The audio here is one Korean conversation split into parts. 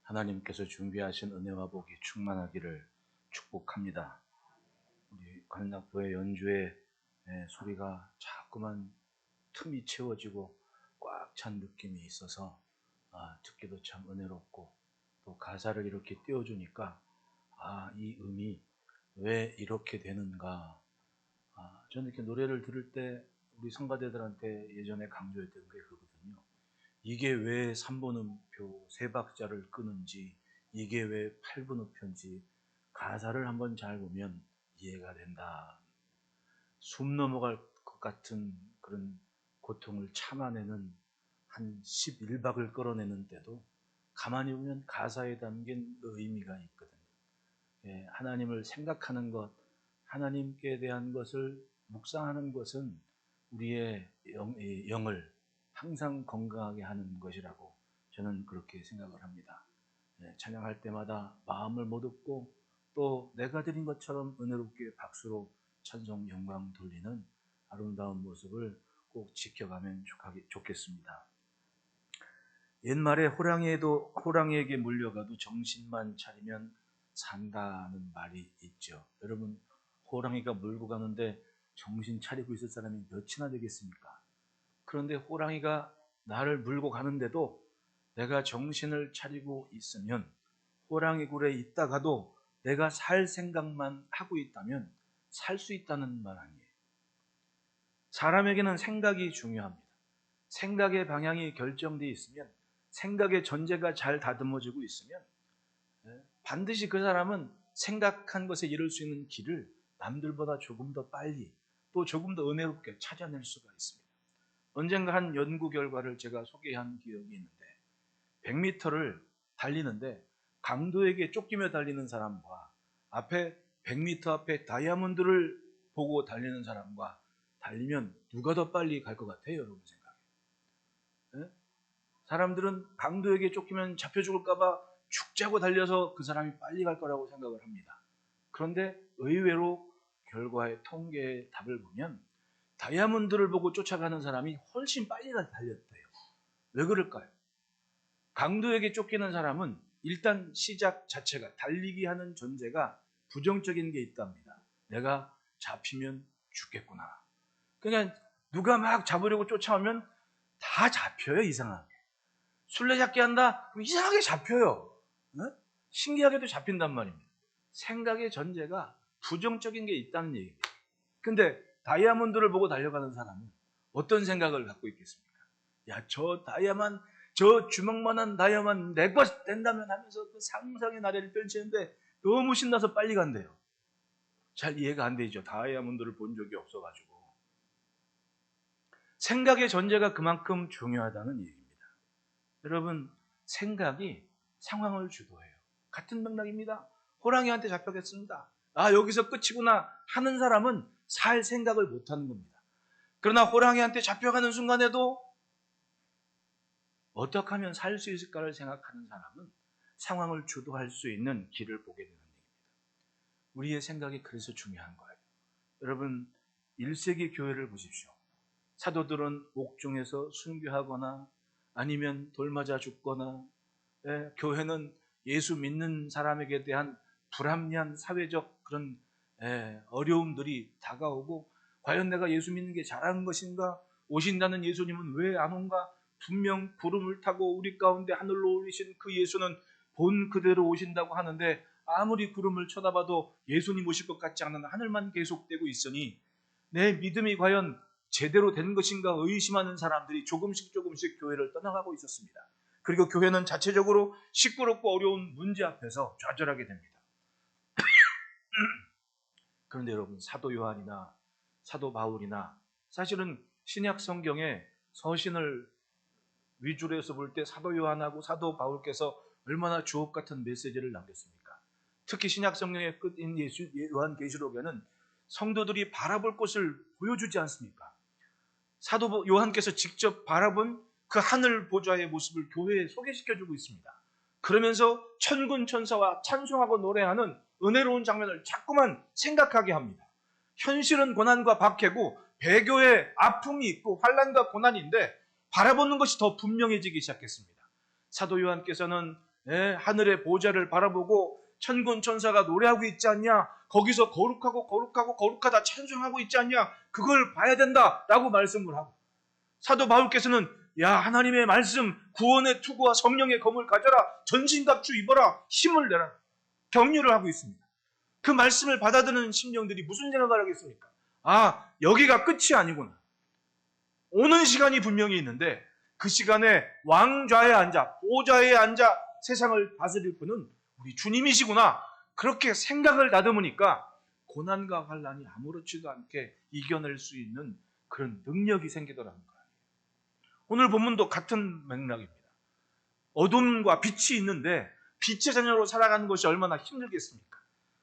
하나님께서 준비하신 은혜와 복이 충만하기를 축복합니다. 우리 관악교회 연주의 소리가 자꾸만 틈이 채워지고 꽉 찬 느낌이 있어서 듣기도 참 은혜롭고, 또 가사를 이렇게 띄워주니까 이 음이 왜 이렇게 되는가. 저는 이렇게 노래를 들을 때 우리 성가대들한테 예전에 강조했던 게 그거거든요. 이게 왜 3분음표 3박자를 끄는지, 이게 왜 8분음표인지 가사를 한번 잘 보면 이해가 된다. 숨 넘어갈 것 같은 그런 고통을 참아내는 한 11박을 끌어내는 때도 가만히 보면 가사에 담긴 의미가 있거든요. 하나님을 생각하는 것, 하나님께 대한 것을 묵상하는 것은 우리의 영을 항상 건강하게 하는 것이라고 저는 그렇게 생각을 합니다. 찬양할 때마다 마음을 못 얻고 또 내가 드린 것처럼 은혜롭게 박수로 찬송 영광 돌리는 아름다운 모습을 꼭 지켜가면 좋겠습니다. 옛말에 호랑이에게 물려가도 정신만 차리면 산다는 말이 있죠. 여러분, 호랑이가 물고 가는데 정신 차리고 있을 사람이 몇이나 되겠습니까? 그런데 호랑이가 나를 물고 가는데도 내가 정신을 차리고 있으면, 호랑이 굴에 있다가도 내가 살 생각만 하고 있다면 살 수 있다는 말 아니에요. 사람에게는 생각이 중요합니다. 생각의 방향이 결정되어 있으면, 생각의 전제가 잘 다듬어지고 있으면 반드시 그 사람은 생각한 것에 이룰 수 있는 길을 남들보다 조금 더 빨리, 또 조금 더 은혜롭게 찾아낼 수가 있습니다. 언젠가 한 연구 결과를 제가 소개한 기억이 있는데, 100m를 달리는데 강도에게 쫓기며 달리는 사람과 100m 앞에 다이아몬드를 보고 달리는 사람과 달리면 누가 더 빨리 갈 것 같아요, 여러분 생각에? 사람들은 강도에게 쫓기면 잡혀 죽을까봐 죽자고 달려서 그 사람이 빨리 갈 거라고 생각을 합니다. 그런데 의외로 결과의 통계의 답을 보면 다이아몬드를 보고 쫓아가는 사람이 훨씬 빨리 달렸대요. 왜 그럴까요? 강도에게 쫓기는 사람은 일단 시작 자체가, 달리기 하는 존재가 부정적인 게 있답니다. 내가 잡히면 죽겠구나. 그냥 누가 막 잡으려고 쫓아오면 다 잡혀요, 이상하게. 술래잡기 한다? 그럼 이상하게 잡혀요. 신기하게도 잡힌단 말입니다. 생각의 전제가 부정적인 게 있다는 얘기예요. 근데 다이아몬드를 보고 달려가는 사람은 어떤 생각을 갖고 있겠습니까? 야, 저 주먹만한 다이아몬드 내 것 된다면 하면서 그 상상의 나래를 펼치는데 너무 신나서 빨리 간대요. 잘 이해가 안 되죠. 다이아몬드를 본 적이 없어가지고. 생각의 전제가 그만큼 중요하다는 얘기입니다. 여러분, 생각이 상황을 주도해요. 같은 맥락입니다. 호랑이한테 잡혀겠습니다. 여기서 끝이구나 하는 사람은 살 생각을 못하는 겁니다. 그러나 호랑이한테 잡혀가는 순간에도 어떻게 하면 살 수 있을까를 생각하는 사람은 상황을 주도할 수 있는 길을 보게 되는 얘기입니다. 우리의 생각이 그래서 중요한 거예요. 여러분, 1세기 교회를 보십시오. 사도들은 옥중에서 순교하거나 아니면 돌 맞아 죽거나, 교회는 예수 믿는 사람에게 대한 불합리한 사회적 그런 어려움들이 다가오고, 과연 내가 예수 믿는 게 잘한 것인가? 오신다는 예수님은 왜 안 온가? 분명 구름을 타고 우리 가운데 하늘로 올리신 그 예수는 본 그대로 오신다고 하는데, 아무리 구름을 쳐다봐도 예수님 오실 것 같지 않은 하늘만 계속되고 있으니 내 믿음이 과연 제대로 된 것인가 의심하는 사람들이 조금씩 교회를 떠나가고 있었습니다. 그리고 교회는 자체적으로 시끄럽고 어려운 문제 앞에서 좌절하게 됩니다. 그런데 여러분, 사도 요한이나 사도 바울이나, 사실은 신약 성경에 서신을 위주로 해서 볼 때 사도 요한하고 사도 바울께서 얼마나 주옥 같은 메시지를 남겼습니까? 특히 신약 성경의 끝인 요한계시록에는 성도들이 바라볼 곳을 보여주지 않습니까? 사도 요한께서 직접 바라본 그 하늘 보좌의 모습을 교회에 소개시켜주고 있습니다. 그러면서 천군 천사와 찬송하고 노래하는 은혜로운 장면을 자꾸만 생각하게 합니다. 현실은 고난과 박해고 배교에 아픔이 있고 환난과 고난인데 바라보는 것이 더 분명해지기 시작했습니다. 사도 요한께서는 하늘의 보좌를 바라보고 천군 천사가 노래하고 있지 않냐? 거기서 거룩하고 거룩하고 거룩하다 찬송하고 있지 않냐? 그걸 봐야 된다라고 말씀을 하고, 사도 바울께서는 야, 하나님의 말씀, 구원의 투구와 성령의 검을 가져라, 전신갑주 입어라, 힘을 내라, 격려를 하고 있습니다. 그 말씀을 받아들이는 심령들이 무슨 생각을 하겠습니까? 아, 여기가 끝이 아니구나. 오는 시간이 분명히 있는데 그 시간에 왕좌에 앉아, 보좌에 앉아 세상을 다스릴 분은 우리 주님이시구나. 그렇게 생각을 다듬으니까 고난과 환난이 아무렇지도 않게 이겨낼 수 있는 그런 능력이 생기더라는 거예요. 오늘 본문도 같은 맥락입니다. 어둠과 빛이 있는데 빛의 자녀로 살아가는 것이 얼마나 힘들겠습니까?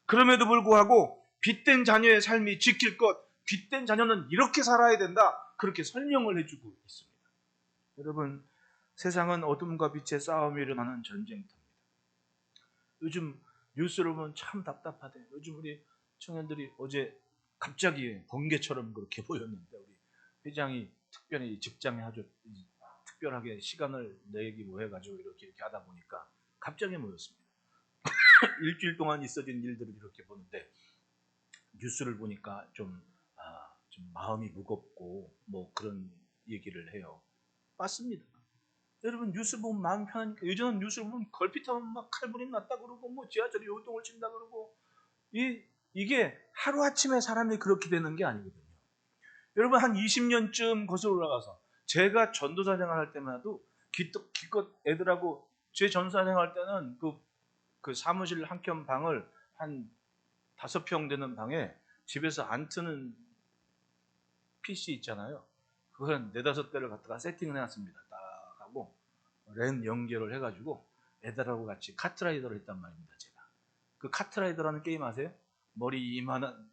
그럼에도 불구하고 빛된 자녀의 삶이 지킬 것, 빛된 자녀는 이렇게 살아야 된다, 그렇게 설명을 해주고 있습니다. 여러분, 세상은 어둠과 빛의 싸움이 일어나는 전쟁터입니다. 요즘 뉴스를 보면 참 답답하대요. 요즘 우리 청년들이 어제 갑자기 번개처럼 그렇게 보였는데, 우리 회장이 특별히 직장에 아주 특별하게 시간을 내기로 해가지고 이렇게 하다 보니까 갑자기 모였습니다. 일주일 동안 있어진 일들을 이렇게 보는데, 뉴스를 보니까 좀 마음이 무겁고 뭐 그런 얘기를 해요. 맞습니다. 여러분, 뉴스 보면 마음 편하니까. 예전엔 뉴스를 보면 걸핏하면 막 칼부림 났다 그러고, 뭐 지하철에 요동을 친다 그러고, 이게 하루아침에 사람이 그렇게 되는 게 아니거든요. 여러분, 한 20년쯤 거슬러 올라가서 제가 전도사 생활할 때만 해도 기껏 애들하고, 제 전도사 생활할 때는 그 사무실 한켠 방을 한 5평 되는 방에 집에서 안 트는 PC 있잖아요. 그걸 한 4-5대를 갖다가 세팅을 해놨습니다. 딱 하고 랜 연결을 해가지고 애들하고 같이 카트라이더를 했단 말입니다. 제가 그 카트라이더라는 게임 아세요? 머리 이만한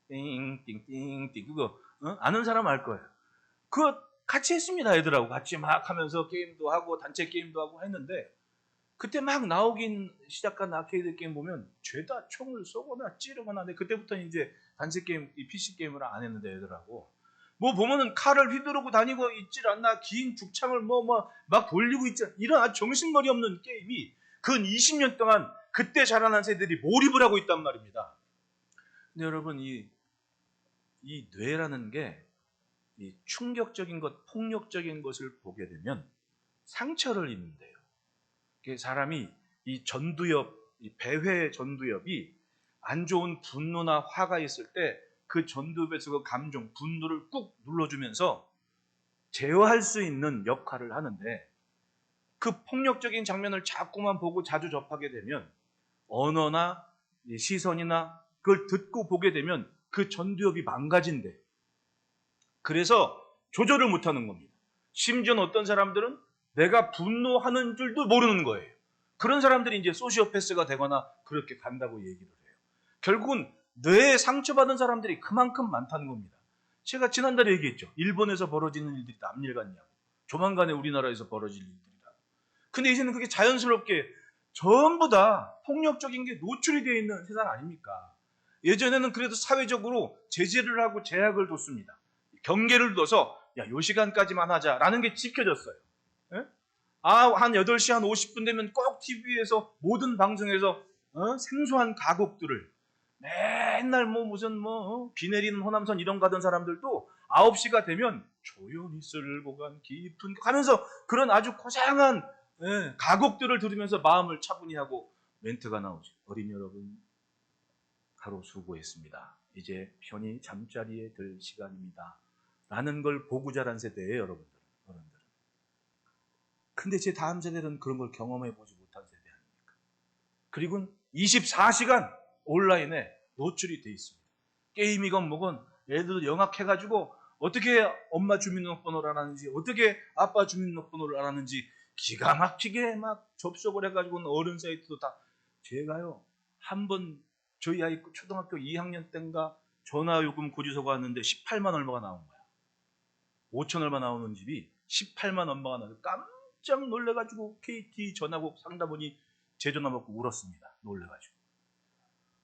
띵띵띵띵 그거 아는 사람 알 거예요. 그거 같이 했습니다. 애들하고 같이 막 하면서 게임도 하고 단체 게임도 하고 했는데, 그때 막 나오긴 시작한 아케이드 게임 보면 죄다 총을 쏘거나 찌르거나, 근데 그때부터는 이제 단체 게임, 이 PC 게임을 안 했는데, 애들하고 뭐 보면은 칼을 휘두르고 다니고 있질 않나, 긴 북창을 막 돌리고 있지 않나, 이런 아주 정신머리 없는 게임이 근 20년 동안 그때 자라난 세대들이 몰입을 하고 있단 말입니다. 근데 여러분, 이 뇌라는 게 이 충격적인 것, 폭력적인 것을 보게 되면 상처를 입는데요. 사람이 이 전두엽, 이 배회 전두엽이 안 좋은 분노나 화가 있을 때 그 전두엽에서 그 감정, 분노를 꾹 눌러주면서 제어할 수 있는 역할을 하는데, 그 폭력적인 장면을 자꾸만 보고 자주 접하게 되면 언어나 시선이나 그걸 듣고 보게 되면 그 전두엽이 망가진대. 그래서 조절을 못하는 겁니다. 심지어는 어떤 사람들은 내가 분노하는 줄도 모르는 거예요. 그런 사람들이 이제 소시오패스가 되거나 그렇게 간다고 얘기를 해요. 결국은 뇌에 상처받은 사람들이 그만큼 많다는 겁니다. 제가 지난달에 얘기했죠. 일본에서 벌어지는 일들이 남일 같냐고. 조만간에 우리나라에서 벌어질 일들이라고. 근데 이제는 그게 자연스럽게 전부 다 폭력적인 게 노출이 되어 있는 세상 아닙니까? 예전에는 그래도 사회적으로 제재를 하고 제약을 뒀습니다. 경계를 둬서 요 시간까지만 하자라는 게 지켜졌어요. 예? 한 8시 한 50분 되면 꼭 TV에서 모든 방송에서 생소한 가곡들을 맨날 비 내리는 호남선 이런 가던 사람들도 9시가 되면 조용히 쓸고 간 깊은 하면서 그런 아주 고상한 가곡들을 들으면서 마음을 차분히 하고 멘트가 나오죠. 어린이 여러분, 하루 수고했습니다. 이제 편히 잠자리에 들 시간입니다. 라는 걸 보고 자란 세대예요, 여러분들은. 근데 제 다음 세대는 그런 걸 경험해 보지 못한 세대 아닙니까? 그리고 24시간 온라인에 노출이 돼 있습니다. 게임이건 뭐건 애들 영악해가지고 어떻게 엄마 주민등록번호를 알았는지, 어떻게 아빠 주민등록번호를 알았는지 기가 막히게 막 접속을 해가지고 어른 사이트도 다. 제가요, 한번 저희 아이 초등학교 2학년 때인가 전화요금 고지서가 왔는데 18만 얼마가 나온 거야. 5천 얼마 나오는 집이 18만 얼마가 나와서 깜짝 놀래가지고 KT 전화국 상담원이 제 전화 받고 울었습니다. 놀래가지고.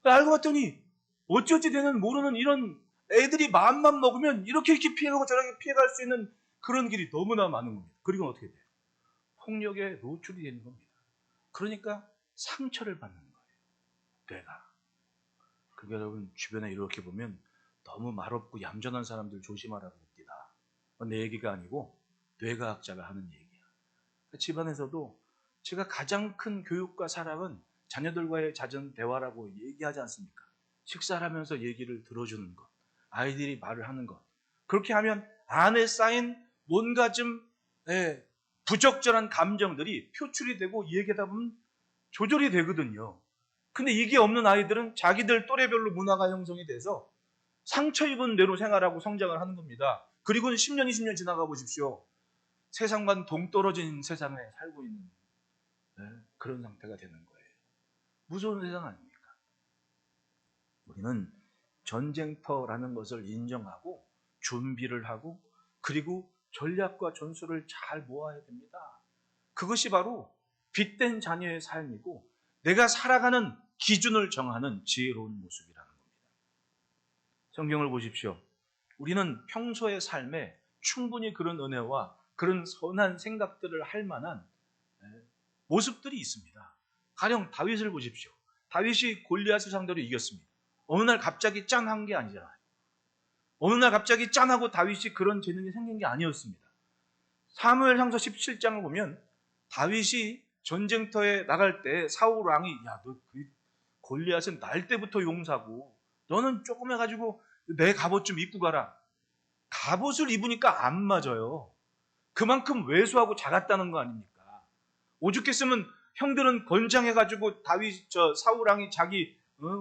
알고 봤더니 어찌어찌 되는 모르는 이런 애들이 마음만 먹으면 이렇게 피해가고 저렇게 피해갈 수 있는 그런 길이 너무나 많은 겁니다. 그리고 어떻게 돼요? 폭력에 노출이 되는 겁니다. 그러니까 상처를 받는 거예요. 뇌가. 그게 여러분 주변에 이렇게 보면 너무 말없고 얌전한 사람들 조심하라고 합니다. 내 얘기가 아니고 뇌과학자가 하는 얘기야. 집안에서도 제가 가장 큰 교육과 사랑은 자녀들과의 잦은 대화라고 얘기하지 않습니까? 식사를 하면서 얘기를 들어주는 것, 아이들이 말을 하는 것. 그렇게 하면 안에 쌓인 뭔가 좀 부적절한 감정들이 표출이 되고 얘기하다 보면 조절이 되거든요. 근데 이게 없는 아이들은 자기들 또래별로 문화가 형성이 돼서 상처 입은 대로 생활하고 성장을 하는 겁니다. 그리고 10년, 20년 지나가 보십시오. 세상과는 동떨어진 세상에 살고 있는 그런 상태가 되는 거예요. 무서운 세상 아닙니까? 우리는 전쟁터라는 것을 인정하고 준비를 하고 그리고 전략과 전술을 잘 모아야 됩니다. 그것이 바로 빛된 자녀의 삶이고 내가 살아가는 기준을 정하는 지혜로운 모습이라는 겁니다. 성경을 보십시오. 우리는 평소의 삶에 충분히 그런 은혜와 그런 선한 생각들을 할 만한 모습들이 있습니다. 가령 다윗을 보십시오. 다윗이 골리앗을 상대로 이겼습니다. 어느 날 갑자기 짠한 게 아니잖아요. 어느 날 갑자기 짠하고 다윗이 그런 재능이 생긴 게 아니었습니다. 사무엘상서 17장을 보면 다윗이 전쟁터에 나갈 때 사울 왕이 야, 너 그 골리앗은 날 때부터 용사고 너는 조금 해가지고 내 갑옷 좀 입고 가라. 갑옷을 입으니까 안 맞아요. 그만큼 왜소하고 작았다는 거 아닙니까? 오죽했으면 형들은 건장해가지고 사울 왕이 자기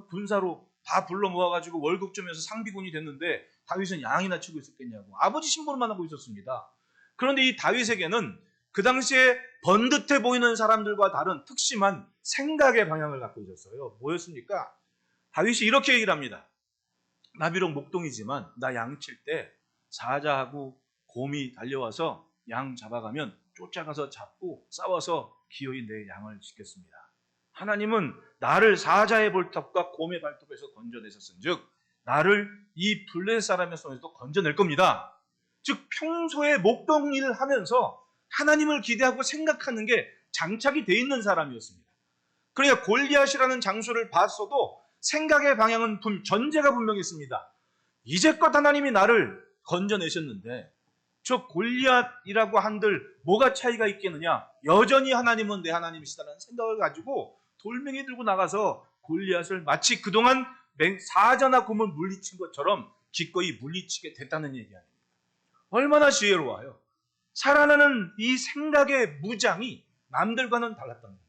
군사로 다 불러 모아가지고 월급 주면서 상비군이 됐는데 다윗은 양이나 치고 있었겠냐고. 아버지 심부름만 하고 있었습니다. 그런데 이 다윗에게는 그 당시에 번듯해 보이는 사람들과 다른 특심한 생각의 방향을 갖고 있었어요. 뭐였습니까? 다윗이 이렇게 얘기를 합니다. 나 비록 목동이지만 나 양 칠 때 사자하고 곰이 달려와서 양 잡아가면 쫓아가서 잡고 싸워서 기어이 내 양을 지켰습니다. 하나님은 나를 사자의 볼톱과 곰의 발톱에서 건져내셨은즉 나를 이 블레셋 사람의 손에서도 건져낼 겁니다. 즉 평소에 목동 일을 하면서 하나님을 기대하고 생각하는 게 장착이 돼 있는 사람이었습니다. 그러니까 골리앗이라는 장수를 봤어도 생각의 방향은 전제가 분명했습니다. 이제껏 하나님이 나를 건져내셨는데 저 골리앗이라고 한들 뭐가 차이가 있겠느냐? 여전히 하나님은 내 하나님이시다는 생각을 가지고 돌멩이 들고 나가서 골리앗을 마치 그동안 사자나 곰을 물리친 것처럼 기꺼이 물리치게 됐다는 얘기 아닙니까? 얼마나 지혜로워요. 살아나는 이 생각의 무장이 남들과는 달랐다는 겁니다.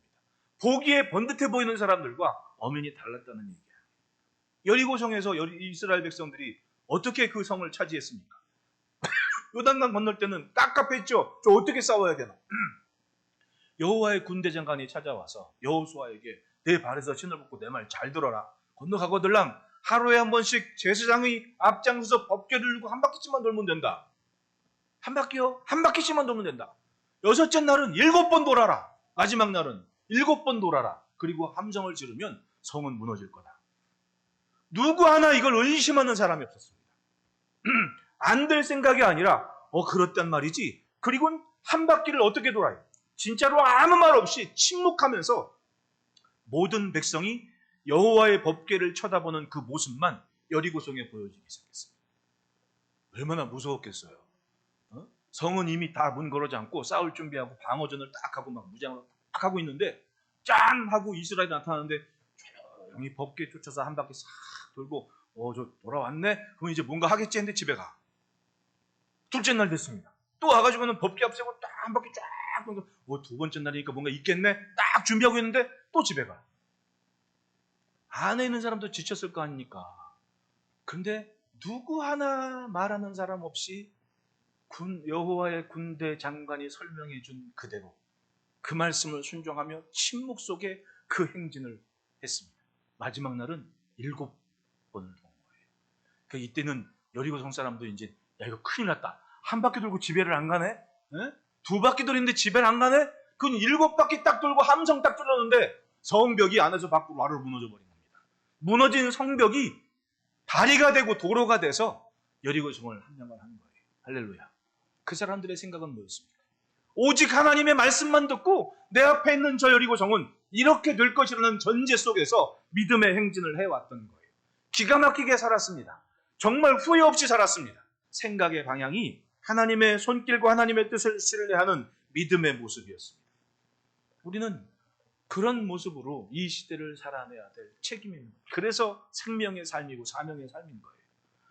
보기에 번듯해 보이는 사람들과 엄연히 달랐다는 얘기예요. 여리고성에서 이스라엘 백성들이 어떻게 그 성을 차지했습니까? 요단강 건널 때는 깝깝했죠. 저 어떻게 싸워야 되나? 여호와의 군대 장관이 찾아와서 여호수아에게 내 발에서 신을 벗고 내 말 잘 들어라. 건너가거들랑 하루에 한 번씩 제사장이 앞장서서 법궤를 들고 한 바퀴씩만 돌면 된다. 한 바퀴요? 한 바퀴씩만 돌면 된다. 여섯째 날은 7번 돌아라. 마지막 날은 7번 돌아라. 그리고 함성을 지르면 성은 무너질 거다. 누구 하나 이걸 의심하는 사람이 없었습니다. 안 될 생각이 아니라 그렇단 말이지. 그리고 한 바퀴를 어떻게 돌아요? 진짜로 아무 말 없이 침묵하면서 모든 백성이 여호와의 법궤를 쳐다보는 그 모습만 여리고성에 보여지기 시작했습니다. 얼마나 무서웠겠어요. 성은 이미 다 문 걸어 잠고 싸울 준비하고 방어전을 딱 하고 막 무장을 딱 하고 있는데 짠 하고 이스라엘이 나타나는데 조용히 법궤 쫓아서 한 바퀴 싹 돌고 저 돌아왔네? 그럼 이제 뭔가 하겠지 했는데 집에 가. 둘째 날 됐습니다. 또 와가지고는 법궤 앞세고 딱 한 바퀴 쫙 돌고 두 번째 날이니까 뭔가 있겠네? 딱 준비하고 있는데 또 집에 가. 안에 있는 사람도 지쳤을 거 아닙니까? 근데 누구 하나 말하는 사람 없이 여호와의 군대 장관이 설명해 준 그대로 그 말씀을 순종하며 침묵 속에 그 행진을 했습니다. 마지막 날은 7번을 돈 거예요. 그러니까 이때는 여리고성 사람도 이제 이거 큰일 났다. 한 바퀴 돌고 집에를 안 가네? 에? 두 바퀴 돌는데 집에를 안 가네? 그건 7바퀴 딱 돌고 함성 딱 뚫었는데 성벽이 안에서 밖으로 와르르 무너져 버린 겁니다. 무너진 성벽이 다리가 되고 도로가 돼서 여리고성을 함량을 한 거예요. 할렐루야. 그 사람들의 생각은 뭐였습니까? 오직 하나님의 말씀만 듣고 내 앞에 있는 저 여리고성은 이렇게 될 것이라는 전제 속에서 믿음의 행진을 해왔던 거예요. 기가 막히게 살았습니다. 정말 후회 없이 살았습니다. 생각의 방향이 하나님의 손길과 하나님의 뜻을 신뢰하는 믿음의 모습이었습니다. 우리는 그런 모습으로 이 시대를 살아내야 될 책임입니다. 그래서 생명의 삶이고 사명의 삶인 거예요.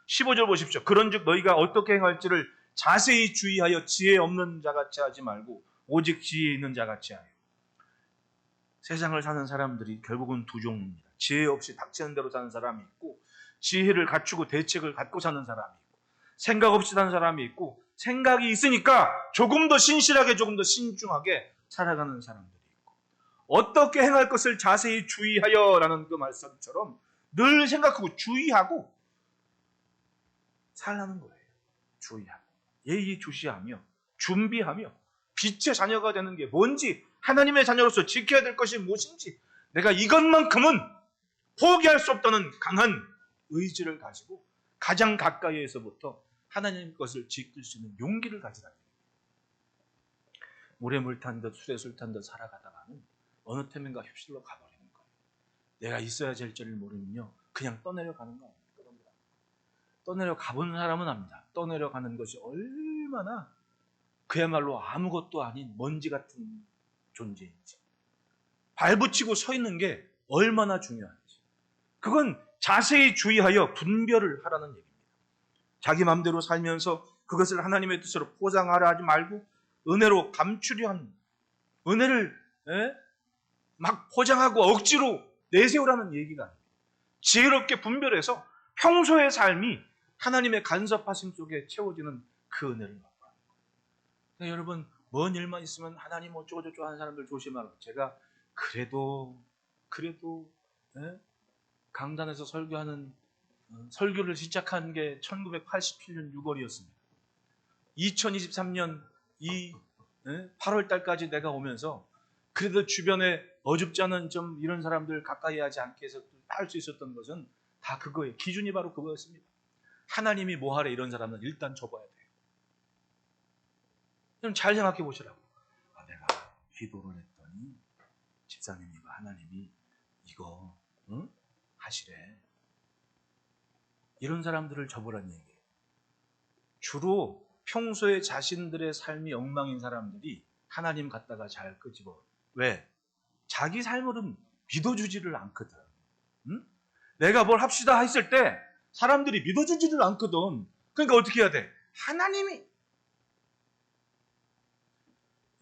15절 보십시오. 그런즉 너희가 어떻게 행할지를 자세히 주의하여 지혜 없는 자같이 하지 말고 오직 지혜 있는 자같이 하여. 세상을 사는 사람들이 결국은 두 종류입니다. 지혜 없이 닥치는 대로 사는 사람이 있고, 지혜를 갖추고 대책을 갖고 사는 사람이 있고, 생각 없이 사는 사람이 있고, 생각이 있으니까 조금 더 신실하게 조금 더 신중하게 살아가는 사람들이 있고, 어떻게 행할 것을 자세히 주의하여 라는 그 말씀처럼 늘 생각하고 주의하고 살라는 거예요. 주의하고 예의주시하며 준비하며 빛의 자녀가 되는 게 뭔지, 하나님의 자녀로서 지켜야 될 것이 무엇인지, 내가 이것만큼은 포기할 수 없다는 강한 의지를 가지고 가장 가까이에서부터 하나님 것을 지킬 수 있는 용기를 가지라. 물에 물 탄 듯 술에 술 탄 듯 살아가다가는 어느 틈인가 휩쓸러 가버리는 거예요. 내가 있어야 될 줄을 모르면요, 그냥 떠내려가는 거예요. 떠내려 가본 사람은 압니다. 떠내려 가는 것이 얼마나 그야말로 아무것도 아닌 먼지 같은 존재인지, 발붙이고 서 있는 게 얼마나 중요한지, 그건 자세히 주의하여 분별을 하라는 얘기입니다. 자기 마음대로 살면서 그것을 하나님의 뜻으로 포장하려 하지 말고 은혜로 감추려 하는, 은혜를 막 포장하고 억지로 내세우라는 얘기가 아닙니다. 지혜롭게 분별해서 평소의 삶이 하나님의 간섭하심 속에 채워지는 그 은혜를 받고 하는 거예요. 그러니까 여러분, 뭔 일만 있으면 하나님 어쩌고저쩌고 하는 사람들 조심하라고. 제가 그래도 강단에서 설교하는 설교를 시작한 게 1987년 6월이었습니다. 2023년 이 8월 달까지 내가 오면서 그래도 주변에 어줍지 않은 좀 이런 사람들 가까이 하지 않게 해서 할 수 있었던 것은 다 그거예요. 기준이 바로 그거였습니다. 하나님이 뭐 하래 이런 사람은 일단 접어야 돼요. 그럼 잘 생각해 보시라고. 내가 기도를 했더니 집사님이 하나님이 이거 하시래. 이런 사람들을 접으라는 얘기예요. 주로 평소에 자신들의 삶이 엉망인 사람들이 하나님 갖다가 잘 끄집어. 왜? 자기 삶으로는 믿어주지를 않거든. 내가 뭘 합시다 했을 때 사람들이 믿어주지를 않거든. 그러니까 어떻게 해야 돼? 하나님이.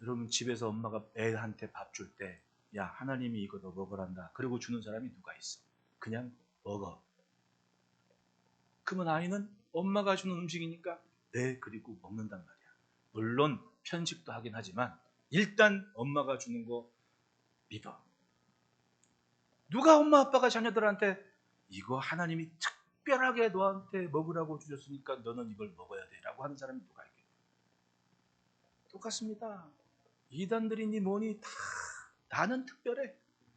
여러분, 집에서 엄마가 애한테 밥 줄 때, 야, 하나님이 이거 너 먹으란다. 그리고 주는 사람이 누가 있어? 그냥 먹어. 그러면 아이는 엄마가 주는 음식이니까 네, 그리고 먹는단 말이야. 물론 편식도 하긴 하지만 일단 엄마가 주는 거 믿어. 누가 엄마 아빠가 자녀들한테 이거 하나님이 특별하게 너한테 먹으라고 주셨으니까 너는 이걸 먹어야 돼 라고 하는 사람이 누가 있겠냐? 똑같습니다. 이단들이니 뭐니 다 나는 특별해.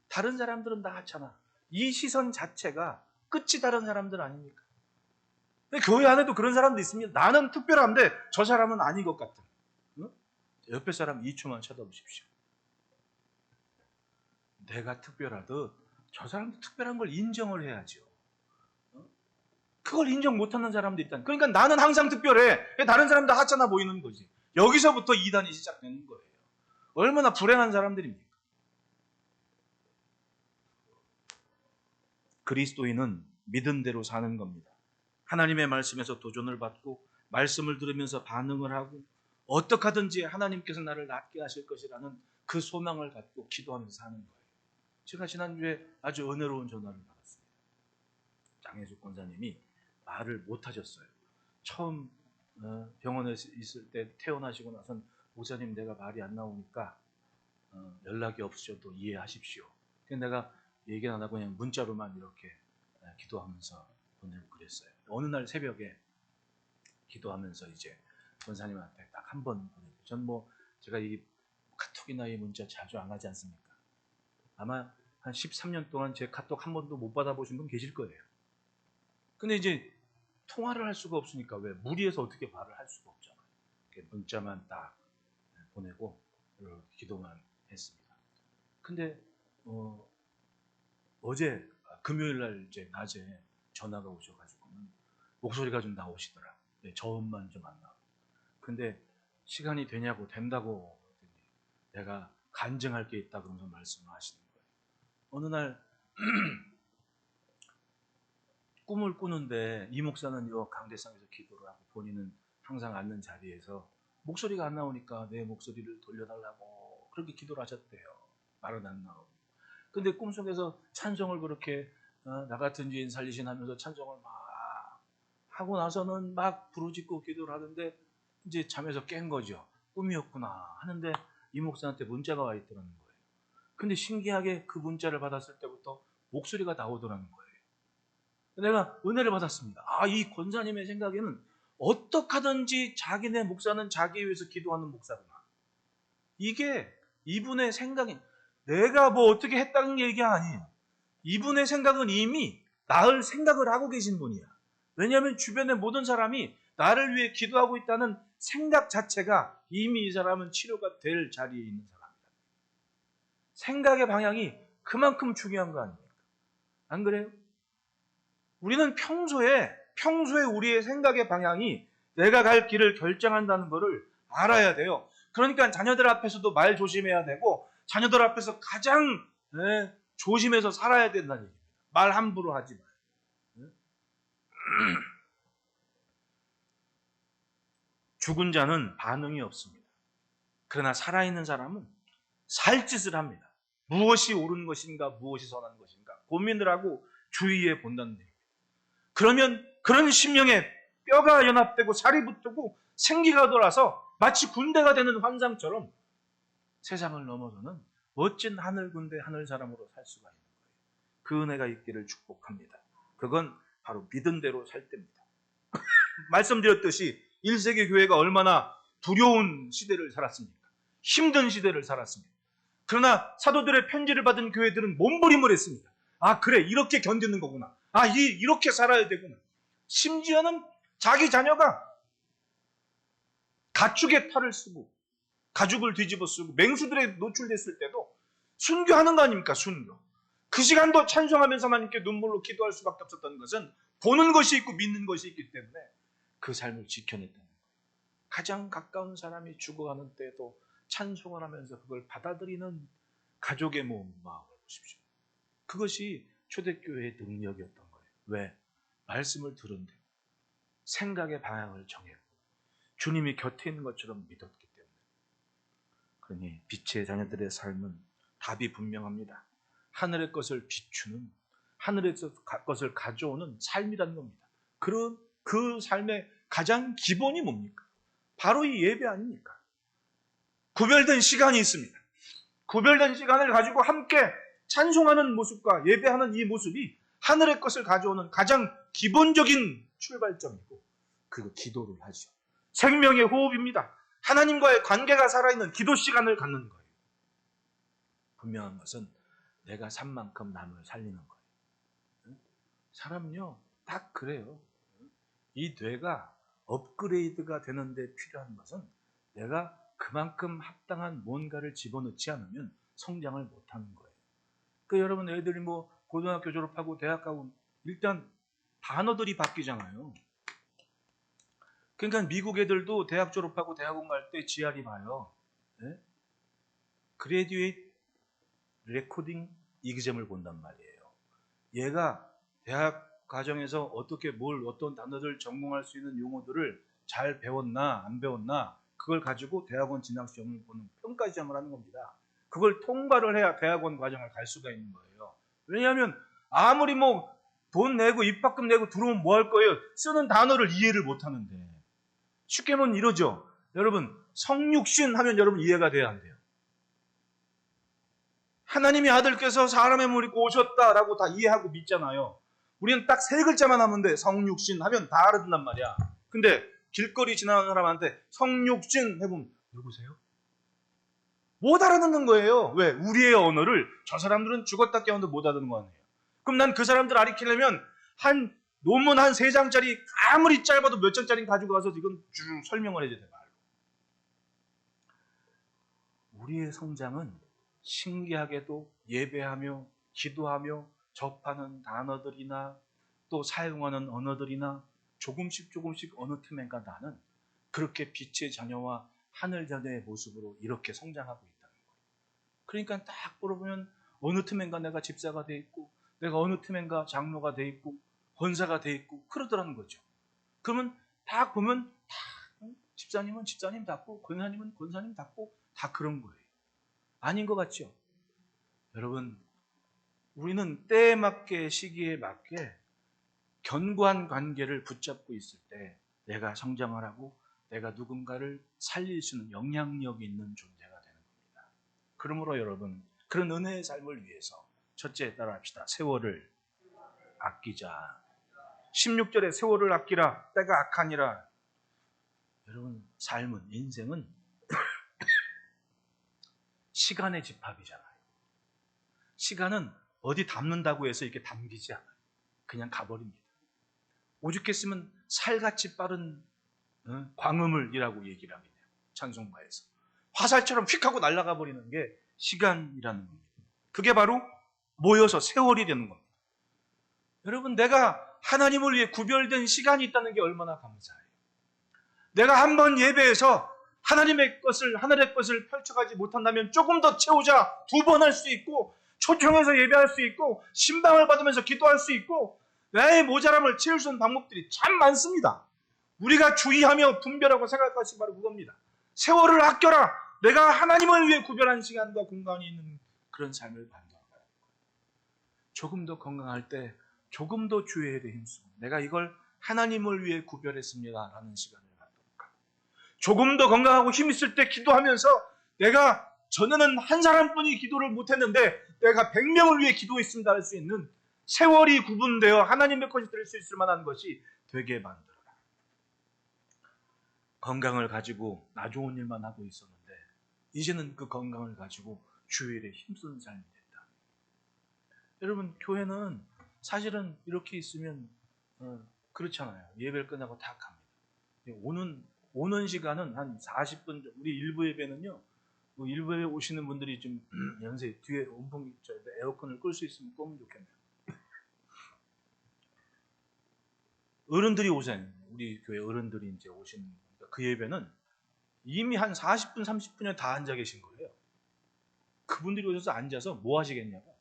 다른 사람들은 다 하찮아. 이 시선 자체가 끝이 다른 사람들 아닙니까? 교회 안에도 그런 사람도 있습니다. 나는 특별한데 저 사람은 아닌 것 같은. 옆에 사람 2초만 쳐다보십시오. 내가 특별하듯 저 사람도 특별한 걸 인정을 해야죠. 그걸 인정 못하는 사람도 있다. 그러니까 나는 항상 특별해. 다른 사람 다 하찮아 보이는 거지. 여기서부터 이단이 시작되는 거예요. 얼마나 불행한 사람들입니까? 그리스도인은 믿은 대로 사는 겁니다. 하나님의 말씀에서 도전을 받고 말씀을 들으면서 반응을 하고 어떻게 하든지 하나님께서 나를 낫게 하실 것이라는 그 소망을 갖고 기도하면서 사는 거예요. 제가 지난주에 아주 은혜로운 전화를 받았습니다. 장혜숙 권사님이 말을 못하셨어요. 처음 병원에 있을 때 퇴원하시고 나선 목사님 내가 말이 안 나오니까 연락이 없으셔도 이해하십시오. 그래서 내가 얘기 안 하고 그냥 문자로만 이렇게 기도하면서 보내고 그랬어요. 어느 날 새벽에 기도하면서 이제 권사님한테 딱 한 번 보내고, 전 뭐 제가 이 카톡이나 이 문자 자주 안 하지 않습니까? 아마 한 13년 동안 제 카톡 한 번도 못 받아보신 분 계실 거예요. 근데 이제 통화를 할 수가 없으니까 왜 무리해서 어떻게 말을 할 수가 없잖아요. 문자만 딱 보내고 기도만 했습니다. 근데 어제 금요일 날 이제 낮에 전화가 오셔가지고는 목소리가 좀 나오시더라. 네, 저음만 좀 안 나오고. 근데 시간이 되냐고 된다고 그랬더니 내가 간증할 게 있다 그러면서 말씀을 하시는 거예요. 어느 날 꿈을 꾸는데 이 목사는 요 강대상에서 기도를 하고 본인은 항상 앉는 자리에서 목소리가 안 나오니까 내 목소리를 돌려달라고 그렇게 기도를 하셨대요. 말은 안 나오고. 근데 꿈속에서 찬송을 그렇게 나 같은 죄인 살리신 하면서 찬송을 막 하고 나서는 막 부르짖고 기도를 하는데 이제 잠에서 깬 거죠. 꿈이었구나 하는데 이 목사한테 문자가 와 있더라는 거예요. 근데 신기하게 그 문자를 받았을 때부터 목소리가 나오더라는 거예요. 내가 은혜를 받았습니다. 이 권사님의 생각에는 어떻게 하든지 자기네 목사는 자기 위해서 기도하는 목사구나. 이게 이분의 생각이 내가 뭐 어떻게 했다는 얘기가 아니에요. 이분의 생각은 이미 나을 생각을 하고 계신 분이야. 왜냐하면 주변의 모든 사람이 나를 위해 기도하고 있다는 생각 자체가 이미 이 사람은 치료가 될 자리에 있는 사람이다. 생각의 방향이 그만큼 중요한 거 아닙니까? 안 그래요? 우리는 평소에 우리의 생각의 방향이 내가 갈 길을 결정한다는 것을 알아야 돼요. 그러니까 자녀들 앞에서도 말 조심해야 되고 자녀들 앞에서 가장 조심해서 살아야 된다는 얘기입니다. 말 함부로 하지 마요. 죽은 자는 반응이 없습니다. 그러나 살아있는 사람은 살 짓을 합니다. 무엇이 옳은 것인가 무엇이 선한 것인가 고민을 하고 주의해 본다는 얘기입니다. 그러면 그런 심령에 뼈가 연합되고 살이 붙고 생기가 돌아서 마치 군대가 되는 환상처럼 세상을 넘어서는 멋진 하늘 군대 하늘 사람으로 살 수가 있는 거예요. 그 은혜가 있기를 축복합니다. 그건 바로 믿은 대로 살 때입니다. 말씀드렸듯이 1세기 교회가 얼마나 두려운 시대를 살았습니까? 힘든 시대를 살았습니다. 그러나 사도들의 편지를 받은 교회들은 몸부림을 했습니다. 그래 이렇게 견디는 거구나. 이렇게 살아야 되구나. 심지어는 자기 자녀가 가축의 털을 쓰고 가죽을 뒤집어 쓰고 맹수들에 노출됐을 때도 순교하는 거 아닙니까? 순교. 그 시간도 찬송하면서 하나님께 눈물로 기도할 수밖에 없었던 것은 보는 것이 있고 믿는 것이 있기 때문에 그 삶을 지켜냈다는 거예요. 가장 가까운 사람이 죽어가는 때에도 찬송을 하면서 그걸 받아들이는 가족의 마음을 보십시오. 그것이 초대교회의 능력이었던 거예요. 왜? 말씀을 들은데 생각의 방향을 정했고 주님이 곁에 있는 것처럼 믿었기 때문에. 그러니 빛의 자녀들의 삶은 답이 분명합니다. 하늘의 것을 비추는, 하늘의 것을 가져오는 삶이라는 겁니다. 그 삶의 가장 기본이 뭡니까? 바로 이 예배 아닙니까? 구별된 시간이 있습니다. 구별된 시간을 가지고 함께 찬송하는 모습과 예배하는 이 모습이 하늘의 것을 가져오는 가장 기본적인 출발점이고 그 기도를 하죠. 생명의 호흡입니다. 하나님과의 관계가 살아있는 기도 시간을 갖는 거예요. 분명한 것은 내가 산 만큼 남을 살리는 거예요. 사람은요 딱 그래요. 이 뇌가 업그레이드가 되는데 필요한 것은 내가 그만큼 합당한 뭔가를 집어넣지 않으면 성장을 못하는 거예요. 그 여러분 애들이 고등학교 졸업하고 대학 가고 일단 단어들이 바뀌잖아요. 그러니까 미국 애들도 대학 졸업하고 대학원 갈 때 GRE 봐요. 네? 그레듀에이트 레코딩 이그잼을 본단 말이에요. 얘가 대학 과정에서 어떤 단어를 전공할 수 있는 용어들을 잘 배웠나 안 배웠나 그걸 가지고 대학원 진학시험을 보는 평가 시험을 하는 겁니다. 그걸 통과를 해야 대학원 과정을 갈 수가 있는 거예요. 왜냐하면 아무리 돈 내고 입학금 내고 들어오면 뭐 할 거예요? 쓰는 단어를 이해를 못 하는데. 쉽게 보면 이러죠. 여러분 성육신 하면 여러분 이해가 돼야 안 돼요? 하나님의 아들께서 사람의 몸을 입고 오셨다라고 다 이해하고 믿잖아요. 우리는 딱 세 글자만 하면 돼. 성육신 하면 다 알아듣는단 말이야. 근데 길거리 지나가는 사람한테 성육신 해보면 누구세요? 못 알아듣는 거예요. 왜? 우리의 언어를 저 사람들은 죽었다 깨어도 못 알아듣는 거 아니에요. 그럼 난 그 사람들 가르치려면 논문 한 3장짜리 아무리 짧아도 몇 장짜리 가지고 가서 이건 쭉 설명을 해줘야 돼요. 우리의 성장은 신기하게도 예배하며 기도하며 접하는 단어들이나 또 사용하는 언어들이나 조금씩 어느 틈엔가 나는 그렇게 빛의 자녀와 하늘 자녀의 모습으로 이렇게 성장하고 있다는 거예요. 그러니까 딱 물어보면 어느 틈엔가 내가 집사가 돼 있고 내가 어느 틈엔가 장로가 돼 있고 권사가 돼 있고 그러더라는 거죠. 그러면 딱 보면 다 집사님은 집사님답고 권사님은 권사님답고 다 그런 거예요. 아닌 것 같죠? 여러분, 우리는 때에 맞게 시기에 맞게 견고한 관계를 붙잡고 있을 때 내가 성장을 하고 내가 누군가를 살릴 수 있는 영향력이 있는 존재가 되는 겁니다. 그러므로 여러분, 그런 은혜의 삶을 위해서 첫째 따라합시다. 세월을 아끼자. 16절에 세월을 아끼라. 때가 악하니라. 여러분, 삶은, 인생은 시간의 집합이잖아요. 시간은 어디 담는다고 해서 이렇게 담기지 않아요. 그냥 가버립니다. 오죽했으면 살같이 빠른 광음을이라고 얘기를 하게 돼요. 찬송가에서. 화살처럼 휙 하고 날아가 버리는 게 시간이라는 겁니다. 그게 바로 모여서 세월이 되는 겁니다. 여러분, 내가 하나님을 위해 구별된 시간이 있다는 게 얼마나 감사해요. 내가 한 번 예배해서 하나님의 것을, 하늘의 것을 펼쳐가지 못한다면 조금 더 채우자 2번 할 수 있고, 초청해서 예배할 수 있고, 신방을 받으면서 기도할 수 있고, 나의 모자람을 채울 수 있는 방법들이 참 많습니다. 우리가 주의하며 분별하고 생각할 것이 바로 그겁니다. 세월을 아껴라. 내가 하나님을 위해 구별한 시간과 공간이 있는 그런 삶을 반영하는 거예요. 조금 더 건강할 때 조금 더 주의 일에 힘쓰고 내가 이걸 하나님을 위해 구별했습니다 라는 시간을 갖도록 하고, 조금 더 건강하고 힘 있을 때 기도하면서 내가 전에는 한 사람뿐이 기도를 못했는데 내가 100명을 위해 기도했습니다 할 수 있는 세월이 구분되어 하나님의 것이 될 수 있을 만한 것이 되게 만들어라. 건강을 가지고 나 좋은 일만 하고 있었는데 이제는 그 건강을 가지고 주의 일에 힘쓰는 삶이 된다. 여러분, 교회는 사실은 이렇게 있으면 그렇잖아요. 예배를 끝나고 다 갑니다. 오는 시간은 한 40분, 우리 일부 예배는요, 일부 예배 오시는 분들이 좀 연세 뒤에 온풍기 에어컨을 끌 수 있으면 끄면 좋겠네요. 어른들이 오세요. 우리 교회 어른들이 이제 오시는 그 예배는 이미 한 40분, 30분에 다 앉아 계신 거예요. 그분들이 오셔서 앉아서 뭐 하시겠냐고.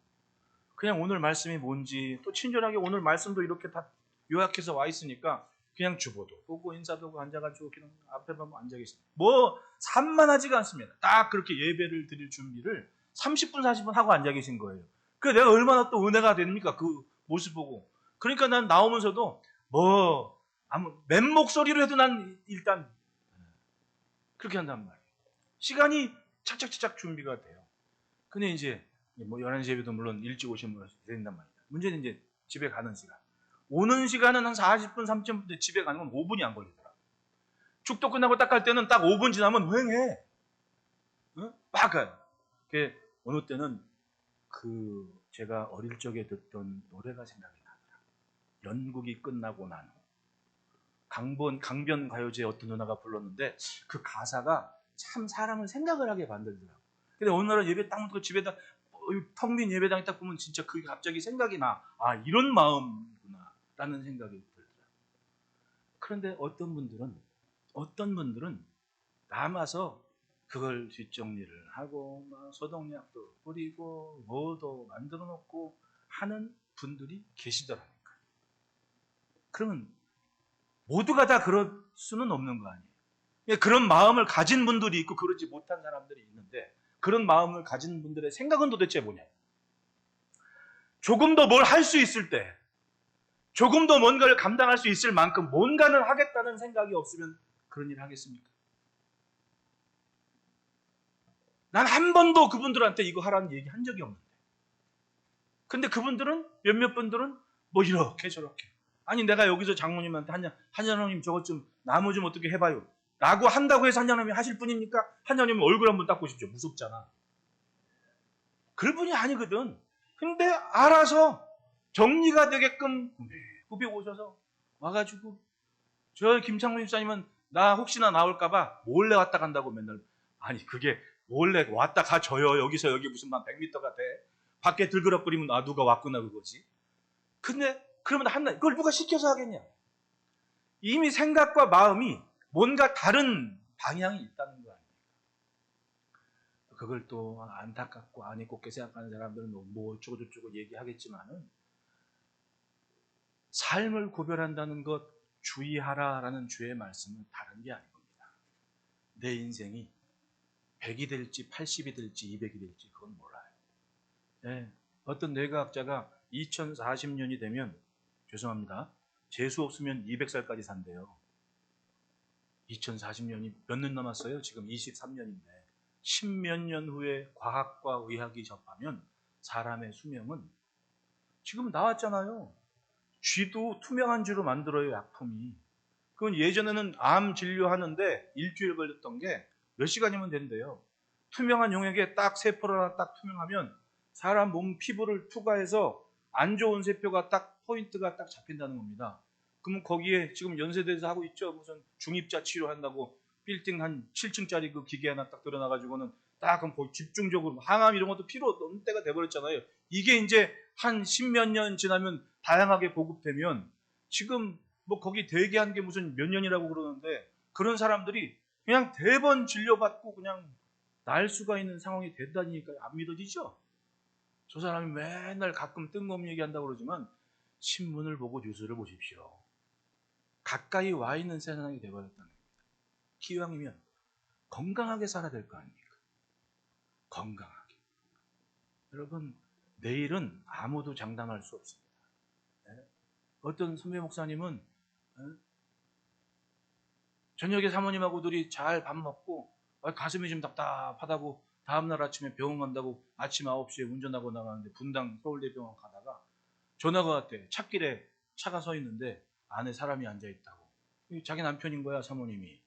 그냥 오늘 말씀이 뭔지, 또 친절하게 오늘 말씀도 이렇게 다 요약해서 와 있으니까 그냥 주보도 보고 인사도 하고 앉아가지고 그냥 앞에 보면 앉아 계십니다. 뭐 산만하지가 않습니다. 딱 그렇게 예배를 드릴 준비를 30분, 40분 하고 앉아 계신 거예요. 그 내가 얼마나 또 은혜가 됩니까? 그 모습 보고. 그러니까 난 나오면서도 맨 목소리로 해도 난 일단 그렇게 한단 말이에요. 시간이 착착착착 준비가 돼요. 근데 이제 뭐 11시 예배도 물론 일찍 오시면 된단 말이에요. 문제는 이제 집에 가는 시간. 오는 시간은 한 40분, 30분, 집에 가는 건 5분이 안 걸리더라. 축도 끝나고 딱 갈 때는 딱 5분 지나면 휑해. 막 가요. 어느 때는 제가 어릴 적에 듣던 노래가 생각이 나더라. 연극이 끝나고 난 후. 강변 가요제 어떤 누나가 불렀는데 그 가사가 참 사람을 생각을 하게 만들더라고. 근데 어느 날 예배 딱 놓고 집에다 텅 빈 예배당에 딱 보면 진짜 그게 갑자기 생각이 나. 아, 이런 마음이구나 라는 생각이 들더라고요. 그런데 어떤 분들은 남아서 그걸 뒷정리를 하고 막 소독약도 뿌리고 뭐도 만들어 놓고 하는 분들이 계시더라니까요. 그러면 모두가 다 그럴 수는 없는 거 아니에요. 그런 마음을 가진 분들이 있고 그러지 못한 사람들이 있는데, 그런 마음을 가진 분들의 생각은 도대체 뭐냐? 조금 더 뭘 할 수 있을 때, 조금 더 뭔가를 감당할 수 있을 만큼 뭔가는 하겠다는 생각이 없으면 그런 일을 하겠습니까? 난 한 번도 그분들한테 이거 하라는 얘기 한 적이 없는데. 근데 그분들은, 몇몇 분들은 뭐 이렇게 저렇게. 아니, 내가 여기서 장모님한테 한장로님 저것 좀, 나무 좀 어떻게 해봐요 라고 한다고 해서 한장로님이 하실 분입니까? 한장로님 얼굴 한번 닦고 싶죠. 무섭잖아. 그럴 분이 아니거든. 근데 알아서 정리가 되게끔 후배 오셔서 와가지고, 저 김창문 집사님은 나 혹시나 나올까봐 몰래 왔다 간다고 맨날. 아니, 그게 몰래 왔다 가줘요. 여기서 여기 무슨 만 100m가 돼. 밖에 들그럭거리면 아 누가 왔구나 그거지. 근데 그러면 그걸 누가 시켜서 하겠냐. 이미 생각과 마음이 뭔가 다른 방향이 있다는 거 아닙니까? 그걸 또 안타깝고 안에 곱게 생각하는 사람들은 뭐 어쩌고저쩌고 얘기하겠지만은 삶을 구별한다는 것 주의하라라는 주의 말씀은 다른 게 아닌 겁니다. 내 인생이 100이 될지 80이 될지 200이 될지 그건 몰라요. 네. 어떤 뇌과학자가 2040년이 되면 죄송합니다. 재수 없으면 200살까지 산대요. 2040년이 몇 년 남았어요? 지금 23년인데 10몇 년 후에 과학과 의학이 접하면 사람의 수명은 지금 나왔잖아요. 쥐도 투명한 쥐로 만들어요, 약품이. 그건 예전에는 암 진료하는데 일주일 걸렸던 게 몇 시간이면 된대요. 투명한 용액에 딱 세포를 하나 딱 투명하면 사람 몸 피부를 투과해서 안 좋은 세포가 딱 포인트가 딱 잡힌다는 겁니다. 그러면 거기에 지금 연세대에서 하고 있죠. 무슨 중입자 치료한다고 빌딩 한 7층짜리 그 기계 하나 딱 들어놔가지고는 딱 그럼 거기 집중적으로 항암 이런 것도 필요 없는 때가 돼버렸잖아요. 이게 이제 한 10몇 년 지나면 다양하게 보급되면 지금 뭐 거기 대기한 게 무슨 몇 년이라고 그러는데 그런 사람들이 그냥 대번 진료받고 그냥 날 수가 있는 상황이 된다니까 안 믿어지죠? 저 사람이 맨날 가끔 뜬금없는 얘기한다고 그러지만 신문을 보고 뉴스를 보십시오. 가까이 와 있는 세상이 돼버렸다는 겁니다. 기왕이면 건강하게 살아야 될 거 아닙니까? 건강하게. 여러분, 내일은 아무도 장담할 수 없습니다. 어떤 선배 목사님은 저녁에 사모님하고 둘이 잘 밥 먹고 가슴이 좀 답답하다고 다음날 아침에 병원 간다고 아침 9시에 운전하고 나가는데 분당 서울대병원 가다가 전화가 왔대. 찻길에 차가 서 있는데 안에 사람이 앉아있다고. 자기 남편인 거야, 사모님이.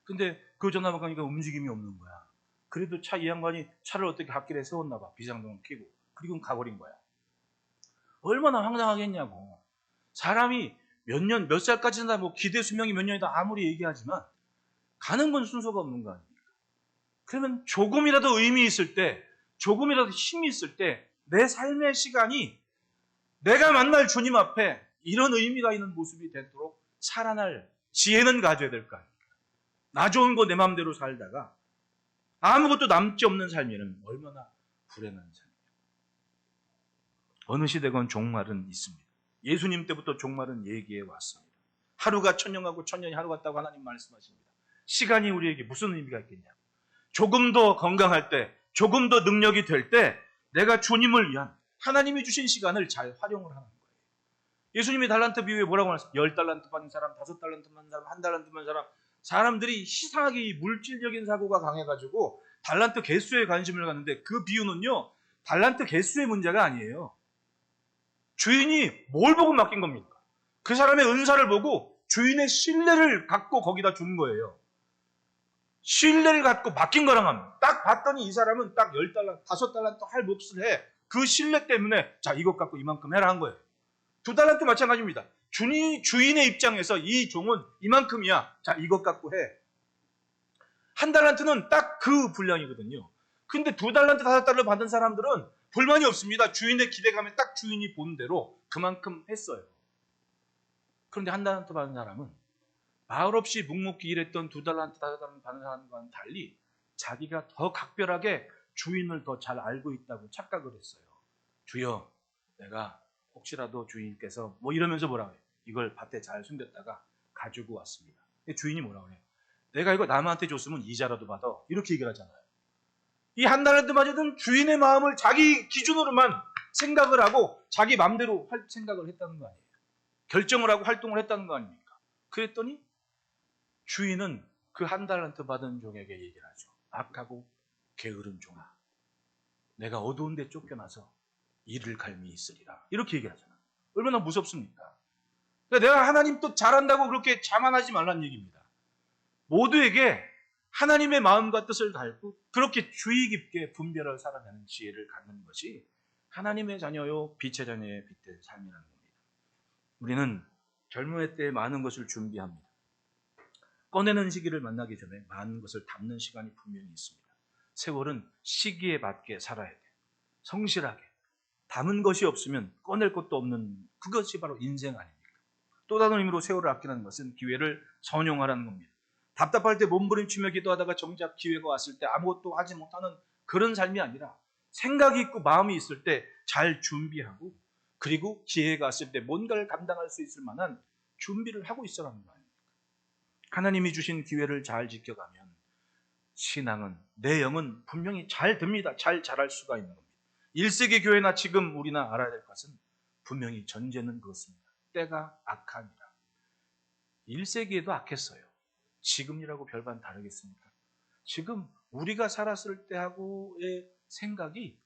근데 그 전화 받으니까 움직임이 없는 거야. 그래도 이 양반이 차를 어떻게 갓길에 세웠나 봐. 비상등을 켜고. 그리고 가버린 거야. 얼마나 황당하겠냐고. 사람이 몇 살까지 산다, 뭐 기대 수명이 몇 년이다 아무리 얘기하지만 가는 건 순서가 없는 거 아닙니까? 그러면 조금이라도 의미 있을 때, 조금이라도 힘이 있을 때 내 삶의 시간이 내가 만날 주님 앞에 이런 의미가 있는 모습이 되도록 살아날 지혜는 가져야 될 거 아닙니까? 나 좋은 거 내 마음대로 살다가 아무것도 남지 없는 삶에는 얼마나 불행한 삶이에요. 어느 시대건 종말은 있습니다. 예수님 때부터 종말은 얘기해 왔습니다. 하루가 천년하고 천년이 하루 같다고 하나님 말씀하십니다. 시간이 우리에게 무슨 의미가 있겠냐? 조금 더 건강할 때, 조금 더 능력이 될 때 내가 주님을 위한 하나님이 주신 시간을 잘 활용을 하는 거예요. 예수님이 달란트 비유에 뭐라고 말했어요? 10달란트 받은 사람, 5달란트 받은 사람, 1달란트 받은 사람. 사람들이 이상하게 물질적인 사고가 강해가지고 달란트 개수에 관심을 갖는데 그 비유는요, 달란트 개수의 문제가 아니에요. 주인이 뭘 보고 맡긴 겁니까? 그 사람의 은사를 보고 주인의 신뢰를 갖고 거기다 준 거예요. 신뢰를 갖고 맡긴 거랑 합니다. 딱 봤더니 이 사람은 딱 10달란트, 5달란트 할 몫을 해. 그 신뢰 때문에 자 이것 갖고 이만큼 해라 한 거예요. 2달란트 마찬가지입니다. 주인의 입장에서 이 종은 이만큼이야. 자 이것 갖고 해. 1달란트는 딱 그 분량이거든요. 근데 2달란트, 5달란트 받은 사람들은 불만이 없습니다. 주인의 기대감에 딱 주인이 본 대로 그만큼 했어요. 그런데 1달란트 받은 사람은 말 없이 묵묵히 일했던 2달란트, 5달란트 받은 사람과는 달리 자기가 더 각별하게 주인을 더 잘 알고 있다고 착각을 했어요. 주여, 내가 혹시라도 주인께서 뭐 이러면서 뭐라 그래요? 이걸 밭에 잘 숨겼다가 가지고 왔습니다. 주인이 뭐라 그래요? 내가 이거 남한테 줬으면 이자라도 받아. 이렇게 얘기를 하잖아요. 이 1달란트마저는 주인의 마음을 자기 기준으로만 생각을 하고 자기 마음대로 할 생각을 했다는 거 아니에요. 결정을 하고 활동을 했다는 거 아닙니까? 그랬더니 주인은 그 1달란트 받은 종에게 얘기를 하죠. 악하고 게으른 종아, 내가 어두운 데 쫓겨나서 이를 갈미 있으리라. 이렇게 얘기를 하잖아요. 얼마나 무섭습니까? 그러니까 내가 하나님 또 잘한다고 그렇게 자만하지 말라는 얘기입니다. 모두에게 하나님의 마음과 뜻을 갖고 그렇게 주의 깊게 분별을 살아가는 지혜를 갖는 것이 하나님의 자녀요 빛의 자녀의 빛된 삶이라는 겁니다. 우리는 젊음의 때에 많은 것을 준비합니다. 꺼내는 시기를 만나기 전에 많은 것을 담는 시간이 분명히 있습니다. 세월은 시기에 맞게 살아야 돼. 성실하게. 담은 것이 없으면 꺼낼 것도 없는 그것이 바로 인생 아닙니까? 또 다른 의미로 세월을 아끼라는 것은 기회를 선용하라는 겁니다. 답답할 때 몸부림치며 기도하다가 정작 기회가 왔을 때 아무것도 하지 못하는 그런 삶이 아니라 생각이 있고 마음이 있을 때 잘 준비하고 그리고 기회가 왔을 때 뭔가를 감당할 수 있을 만한 준비를 하고 있어라는 거 아닙니까? 하나님이 주신 기회를 잘 지켜가면 신앙은 내 영은 분명히 잘 됩니다. 잘 자랄 수가 있는 겁니다. 1세기 교회나 지금 우리나 알아야 될 것은 분명히 전제는 그렇습니다. 때가 악하니라. 1세기에도 악했어요. 지금이라고 별반 다르겠습니까? 지금 우리가 살았을 때하고의 생각이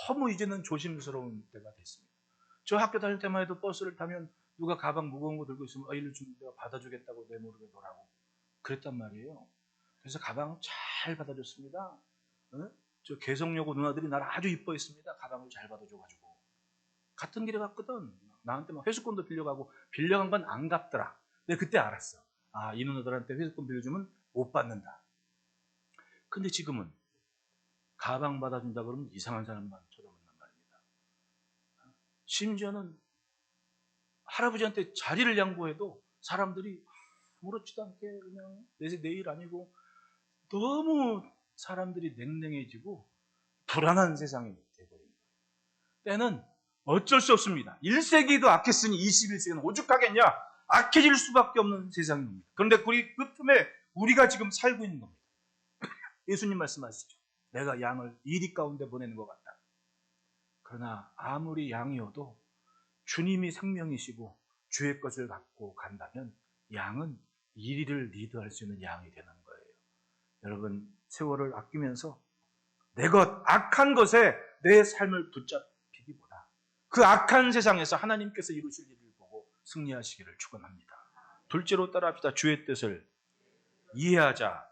너무 이제는 조심스러운 때가 됐습니다. 저 학교 다닐 때만 해도 버스를 타면 누가 가방 무거운 거 들고 있으면 일로 좀 내가 받아주겠다고 내 모르게 놓으라고 그랬단 말이에요. 그래서 가방을 잘 받아줬습니다. 저 개성여고 누나들이 나를 아주 이뻐했습니다. 가방을 잘 받아줘가지고. 같은 길에 갔거든. 나한테 막 회수권도 빌려가고 빌려간 건 안 갚더라. 근데 그때 알았어. 아, 이 누나들한테 회수권 빌려주면 못 받는다. 근데 지금은 가방 받아준다 그러면 이상한 사람만 쳐다본단 말입니다. 심지어는 할아버지한테 자리를 양보해도 사람들이 아무렇지도 않게 그냥 내일 아니고 너무 사람들이 냉랭해지고 불안한 세상이 되어버립니다. 때는 어쩔 수 없습니다. 1세기도 악했으니 21세기는 오죽하겠냐? 악해질 수밖에 없는 세상입니다. 그런데 우리 그 틈에 우리가 지금 살고 있는 겁니다. 예수님 말씀하시죠. 내가 양을 이리 가운데 보내는 것 같다. 그러나 아무리 양이어도 주님이 생명이시고 주의 것을 갖고 간다면 양은 이리를 리드할 수 있는 양이 되는 거예요. 여러분, 세월을 아끼면서 내 것, 악한 것에 내 삶을 붙잡히기보다 그 악한 세상에서 하나님께서 이루실 일을 보고 승리하시기를 축원합니다. 둘째로 따라합시다. 주의 뜻을 이해하자.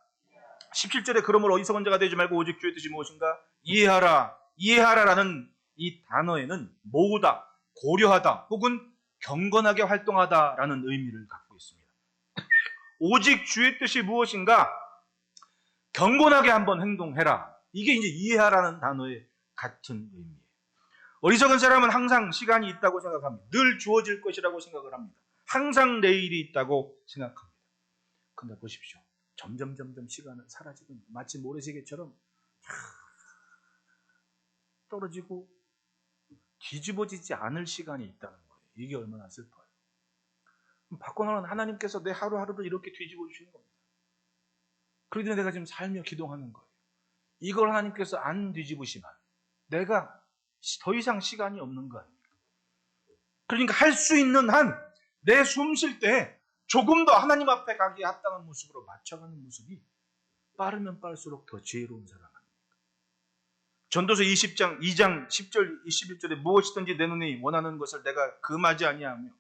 17절에 그러므로 어리석은 자가 되지 말고 오직 주의 뜻이 무엇인가 이해하라. 이해하라라는 이 단어에는 모으다, 고려하다 혹은 경건하게 활동하다라는 의미를 갖고 있습니다. 오직 주의 뜻이 무엇인가 경건하게 한번 행동해라. 이게 이제 이해하라는 단어의 같은 의미예요. 어리석은 사람은 항상 시간이 있다고 생각합니다. 늘 주어질 것이라고 생각을 합니다. 항상 내일이 있다고 생각합니다. 근데 보십시오. 점점 시간은 사라지고 마치 모래시계처럼 떨어지고 뒤집어지지 않을 시간이 있다는 거예요. 이게 얼마나 슬퍼요. 바꿔놓은 하나님께서 내 하루하루를 이렇게 뒤집어 주시는 겁니다. 그러기 때문에 내가 지금 살며 기도하는 거예요. 이걸 하나님께서 안 뒤집으시면 내가 더 이상 시간이 없는 거 아닙니까? 그러니까 할 수 있는 한 내 숨 쉴 때 조금 더 하나님 앞에 가기에 합당한 모습으로 맞춰가는 모습이 빠르면 빠를수록 더 지혜로운 사람 아닙니까? 전도서 20장 2장 10절 21절에 무엇이든지 내 눈이 원하는 것을 내가 금하지 아니하며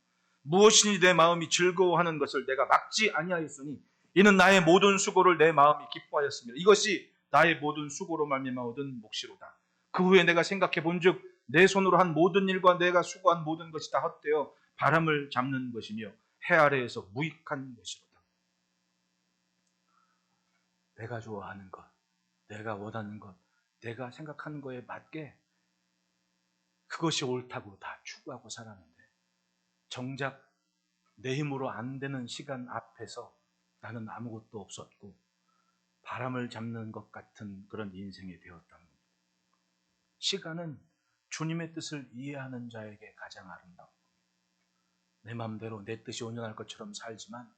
무엇이든지 내 마음이 즐거워하는 것을 내가 막지 아니하였으니 이는 나의 모든 수고를 내 마음이 기뻐하였습니다. 이것이 나의 모든 수고로 말미암아 얻은 몫이로다. 그 후에 내가 생각해 본즉 내 손으로 한 모든 일과 내가 수고한 모든 것이 다 헛되어 바람을 잡는 것이며 해 아래에서 무익한 것이로다. 내가 좋아하는 것, 내가 원하는 것, 내가 생각하는 거에 맞게 그것이 옳다고 다 추구하고 살았는데 정작 내 힘으로 안 되는 시간 앞에서 나는 아무것도 없었고 바람을 잡는 것 같은 그런 인생이 되었다는 겁니다. 시간은 주님의 뜻을 이해하는 자에게 가장 아름다운 겁니다. 내 마음대로 내 뜻이 온전할 것처럼 살지만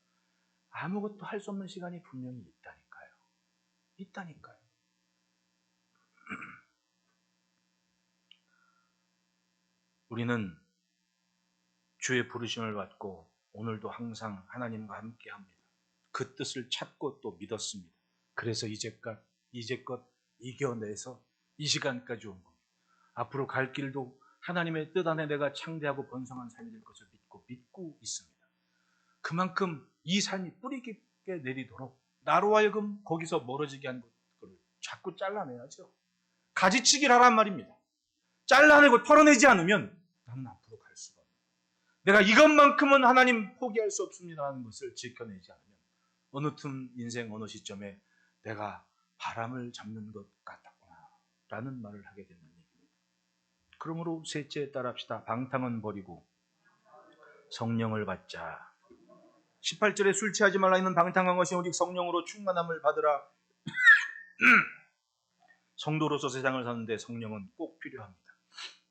아무것도 할 수 없는 시간이 분명히 있다니까요. 있다니까요. 우리는 주의 부르심을 받고 오늘도 항상 하나님과 함께 합니다. 그 뜻을 찾고 또 믿었습니다. 그래서 이제껏 이겨내서 이 시간까지 온 겁니다. 앞으로 갈 길도 하나님의 뜻 안에 내가 창대하고 번성한 삶이 될 것을 믿고 있습니다. 그만큼 이 삶이 뿌리 깊게 내리도록 나로 하여금 거기서 멀어지게 한 것을 자꾸 잘라내야죠. 가지치기를 하란 말입니다. 잘라내고 털어내지 않으면 나는 앞으로 갈 수가 없습니다. 내가 이것만큼은 하나님 포기할 수 없습니다 하는 것을 지켜내지 않으면 어느 틈 인생 어느 시점에 내가 바람을 잡는 것 같았구나 라는 말을 하게 되는 얘기입니다. 그러므로 셋째 따라합시다. 방탕은 버리고 성령을 받자. 18절에 술 취하지 말라 있는 방탕한 것이 오직 성령으로 충만함을 받으라. 성도로서 세상을 사는데 성령은 꼭 필요합니다.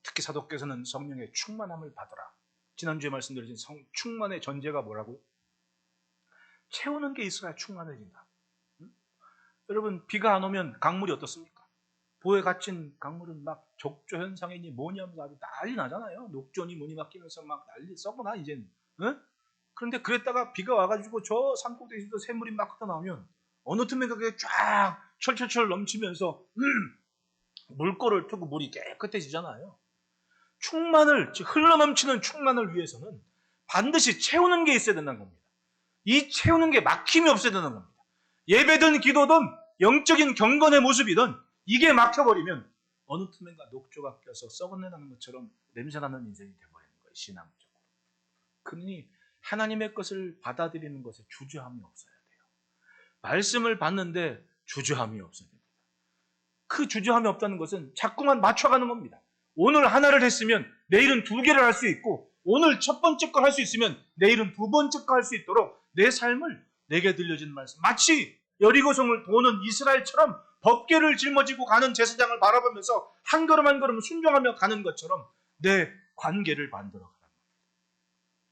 특히 사도께서는 성령의 충만함을 받으라. 지난주에 말씀드린 충만의 전제가 뭐라고요? 채우는 게 있어야 충만해진다. 여러분, 비가 안 오면 강물이 어떻습니까? 보에 갇힌 강물은 막 적조 현상이니 뭐니 하면서 아주 난리 나잖아요. 녹조니 뭐니 막 끼면서 막 난리 썩어나 이제는. 그런데 그랬다가 비가 와가지고 저 산꼭대기에서 샘물이 막 흩어나오면 어느 틈에 그게 쫙 철철철 넘치면서 물꼬를 트고 물이 깨끗해지잖아요. 충만을, 즉 흘러넘치는 충만을 위해서는 반드시 채우는 게 있어야 된다는 겁니다. 이 채우는 게 막힘이 없어야 된다는 겁니다. 예배든 기도든 영적인 경건의 모습이든 이게 막혀버리면 어느 틈엔가 녹조가 껴서 썩어내는 것처럼 냄새나는 인생이 되어버리는 거예요. 신앙적으로. 그러니 하나님의 것을 받아들이는 것에 주저함이 없어야 돼요. 말씀을 받는데 주저함이 없어야 됩니다. 그 주저함이 없다는 것은 자꾸만 맞춰가는 겁니다. 오늘 하나를 했으면 내일은 두 개를 할 수 있고, 오늘 첫 번째 걸 할 수 있으면 내일은 두 번째 걸 할 수 있도록 내 삶을 내게 들려진 말씀, 마치 여리고성을 도는 이스라엘처럼 법궤를 짊어지고 가는 제사장을 바라보면서 한 걸음 한 걸음 순종하며 가는 것처럼 내 관계를 만들어 가는 겁니다.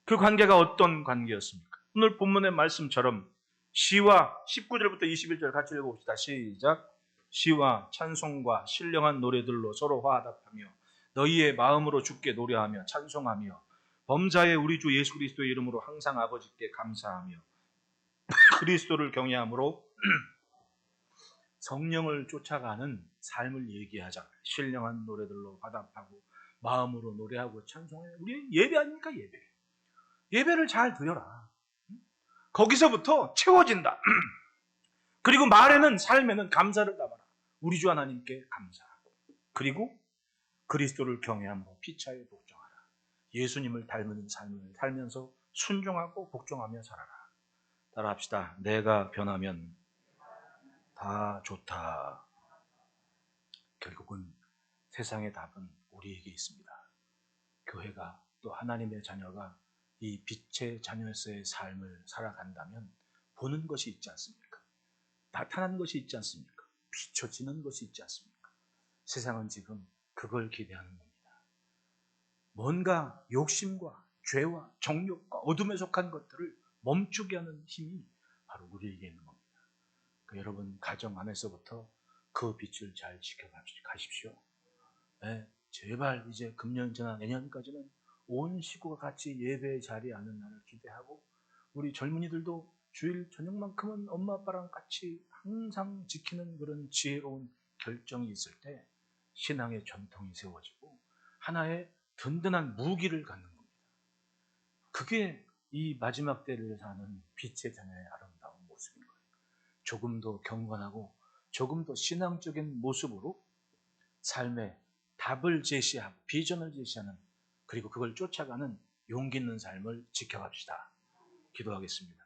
그 관계가 어떤 관계였습니까? 오늘 본문의 말씀처럼 시와 19절부터 21절 같이 읽어봅시다. 시작. 시와 찬송과 신령한 노래들로 서로 화답하며 너희의 마음으로 주께 노래하며 찬송하며 범사의 우리 주 예수 그리스도의 이름으로 항상 아버지께 감사하며 그리스도를 경외함으로 성령을 쫓아가는 삶을 얘기하자. 신령한 노래들로 화답하고 마음으로 노래하고 찬송해. 우리 예배 아닙니까? 예배. 예배를 잘 드려라. 거기서부터 채워진다. 그리고 말에는, 삶에는 감사를 담아라. 우리 주 하나님께 감사하고, 그리고 그리스도를 경외함으로 피차에 복종하라. 예수님을 닮은 삶을 살면서 순종하고 복종하며 살아라. 따라합시다. 내가 변하면 다 좋다. 결국은 세상의 답은 우리에게 있습니다. 교회가, 또 하나님의 자녀가 이 빛의 자녀에서의 삶을 살아간다면 보는 것이 있지 않습니까? 나타나는 것이 있지 않습니까? 비춰지는 것이 있지 않습니까? 세상은 지금 그걸 기대하는 겁니다. 뭔가 욕심과 죄와 정욕과 어둠에 속한 것들을 멈추게 하는 힘이 바로 우리에게 있는 겁니다. 그러니까 여러분, 가정 안에서부터 그 빛을 잘 지켜가십시오. 네, 제발 이제 금년 지나 내년까지는 온 식구가 같이 예배의 자리에 앉는 날을 기대하고, 우리 젊은이들도 주일 저녁만큼은 엄마 아빠랑 같이 항상 지키는 그런 지혜로운 결정이 있을 때 신앙의 전통이 세워지고 하나의 든든한 무기를 갖는 겁니다. 그게 이 마지막 때를 사는 빛의 자녀의 아름다운 모습인 거예요. 조금 더 경건하고 조금 더 신앙적인 모습으로 삶의 답을 제시하고 비전을 제시하는, 그리고 그걸 쫓아가는 용기 있는 삶을 지켜갑시다. 기도하겠습니다.